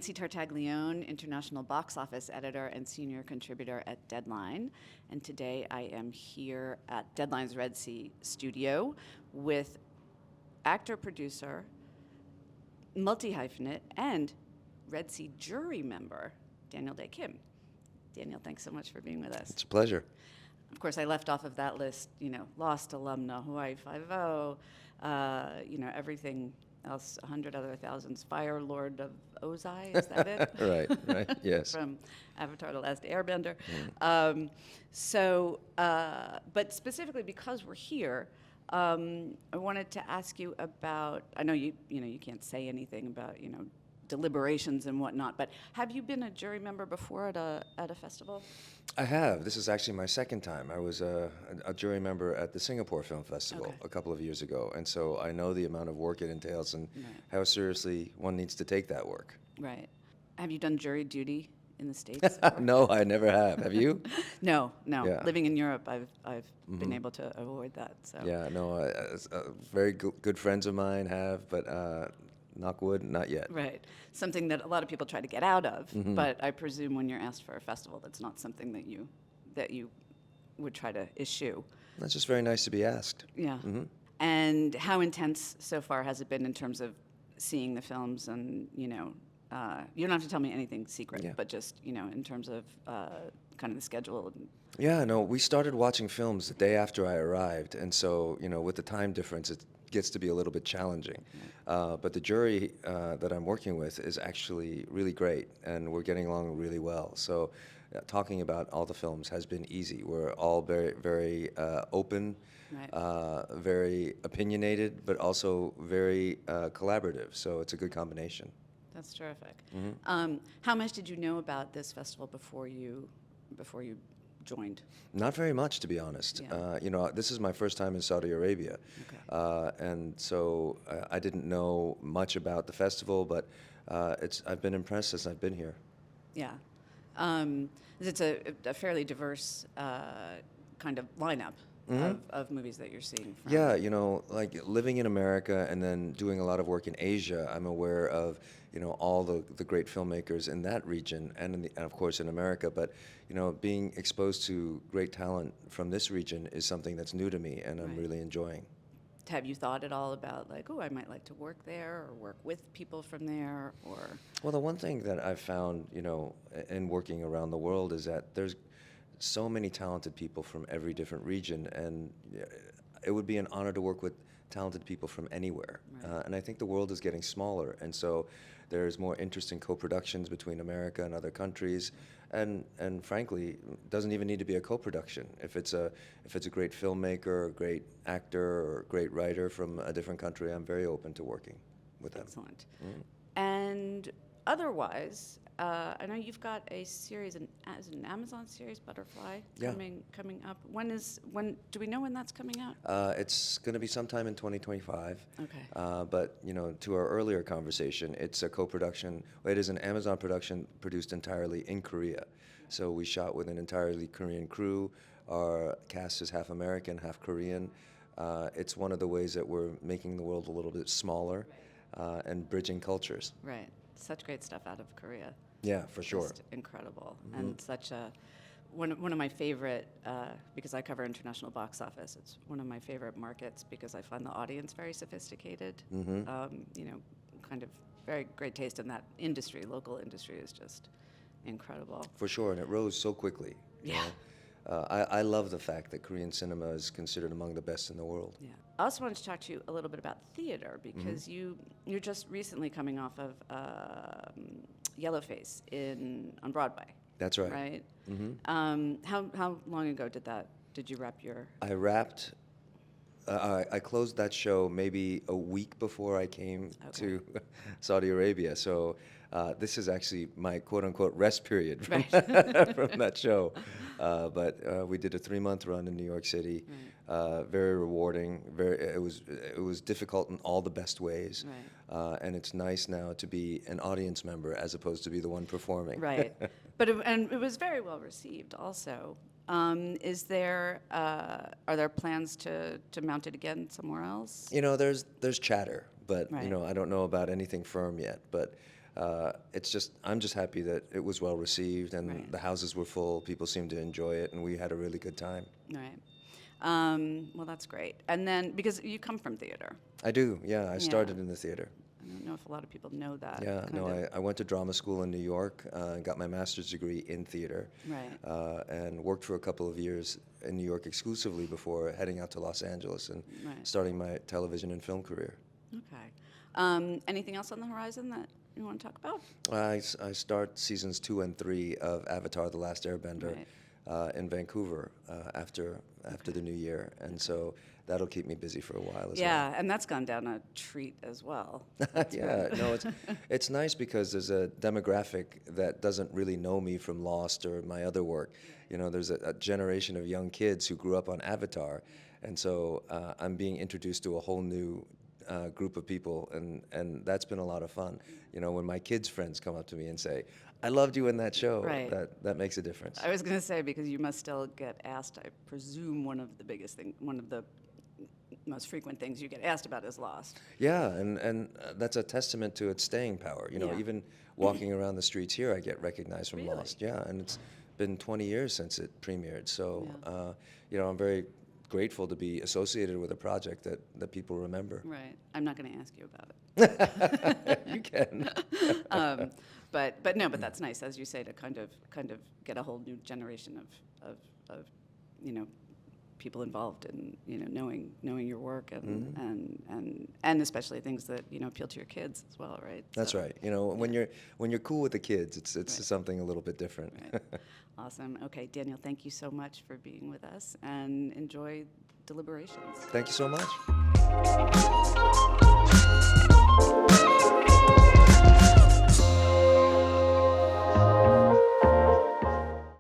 Nancy Tartaglione, international box office editor and senior contributor at Deadline. And today I am here at Deadline's Red Sea studio with actor, producer, multi-hyphenate, and Red Sea jury member, Daniel Dae Kim. Daniel, thanks so much for being with us. It's a pleasure. Of course, I left off of that list, Lost, Alumna, Hawaii Five-0, everything else, 100 other thousands, Fire Lord of Ozai, is that it? Right, yes. From Avatar: The Last Airbender. But specifically because we're here, I wanted to ask you about, I know you can't say anything about, deliberations and whatnot, but have you been a jury member before at a festival? I have. This is actually my second time. I was a jury member at the Singapore Film Festival a couple of years ago, and so I know the amount of work it entails and how seriously one needs to take that work. Right. Have you done jury duty in the States? No, I never have. Have you? No. Yeah. Living in Europe, I've been able to avoid that. So. Yeah, no, very good friends of mine have, but knock wood, not yet. Right. Something that a lot of people try to get out of, but I presume when you're asked for a festival, that's not something that you would try to issue. That's just very nice to be asked. Yeah. And how intense so far has it been in terms of seeing the films and, you don't have to tell me anything secret, but just, in terms of kind of the schedule. Yeah, no, we started watching films the day after I arrived, and so, with the time difference, it gets to be a little bit challenging. But the jury that I'm working with is actually really great, and we're getting along really well. So talking about all the films has been easy. We're all very, very open, very opinionated, but also very collaborative. So it's a good combination. That's terrific. How much did you know about this festival before you joined? Not very much, to be honest. Yeah. This is my first time in Saudi Arabia, and so I didn't know much about the festival, but I've been impressed since I've been here. Yeah, it's a fairly diverse kind of lineup of movies that you're seeing. From. Yeah, like living in America and then doing a lot of work in Asia, I'm aware of, all the great filmmakers in that region and of course in America. But, being exposed to great talent from this region is something that's new to me and I'm really enjoying. Have you thought at all about I might like to work there or work with people from there or? Well, the one thing that I've found, in working around the world is that there's so many talented people from every different region, and it would be an honor to work with talented people from anywhere. And I think the world is getting smaller, and so there's more interest in co-productions between America and other countries, and frankly, it doesn't even need to be a co-production. If it's a great filmmaker, a great actor, or a great writer from a different country, I'm very open to working with them. Excellent. And otherwise, I know you've got a series, an Amazon series, Butterfly, coming up. When do we know when that's coming out? It's going to be sometime in 2025. Okay. But to our earlier conversation, it's a co-production. It is an Amazon production produced entirely in Korea. So we shot with an entirely Korean crew. Our cast is half American, half Korean. It's one of the ways that we're making the world a little bit smaller and bridging cultures. Right. Such great stuff out of Korea. Yeah, for sure. Just incredible. And such one of my favorite, because I cover international box office, it's one of my favorite markets because I find the audience very sophisticated. Kind of very great taste in that industry. Local industry is just incredible. For sure, and it rose so quickly. Yeah. I love the fact that Korean cinema is considered among the best in the world. Yeah. I also wanted to talk to you a little bit about theater because you're just recently coming off of Yellowface on Broadway. That's right. Right. How long ago did you wrap your? I wrapped. I closed that show maybe a week before I came to Saudi Arabia. So this is actually my quote-unquote rest period from, from that show. But we did a 3-month run in New York City. Very rewarding. It was difficult in all the best ways. And it's nice now to be an audience member as opposed to be the one performing. Right. But it was very well received also. Are there plans to mount it again somewhere else? There's chatter, but I don't know about anything firm yet. But I'm just happy that it was well received and Right. the houses were full. People seemed to enjoy it, and we had a really good time. Right. Well, that's great. And then, because you come from theater, I do, yeah. I Yeah. started in the theater. I don't know if a lot of people know that. Yeah, kind no, of. I went to drama school in New York and got my master's degree in theater. Right. And worked for a couple of years in New York exclusively before heading out to Los Angeles and Right. starting my television and film career. Okay. Anything else on the horizon that you want to talk about? I start seasons 2 and 3 of Avatar: The Last Airbender Right. in Vancouver after the new year, and so that'll keep me busy for a while as Yeah, and that's gone down a treat as well. well. Yeah, no, it's nice because there's a demographic that doesn't really know me from Lost or my other work. You know, there's a generation of young kids who grew up on Avatar, and so I'm being introduced to a whole new group of people, and that's been a lot of fun. You know, when my kids' friends come up to me and say, "I loved you in that show," Right. that makes a difference. I was going to say, because you must still get asked, I presume one of the most frequent things you get asked about is Lost. Yeah, and that's a testament to its staying power. You know, Yeah. even walking around the streets here, I get recognized from Really? Lost. Yeah, and it's been 20 years since it premiered. So, Yeah. you know, I'm very grateful to be associated with a project that people remember. Right. I'm not going to ask you about it. You can. But no, but that's nice, as you say, to kind of get a whole new generation of you know, people involved in, you know, knowing your work and especially things that, you know, appeal to your kids as well, right? That's So, right. You know, when you're cool with the kids, it's Right. something a little bit different. Right. Awesome. Okay, Daniel, thank you so much for being with us, and enjoy deliberations. Thank you so much.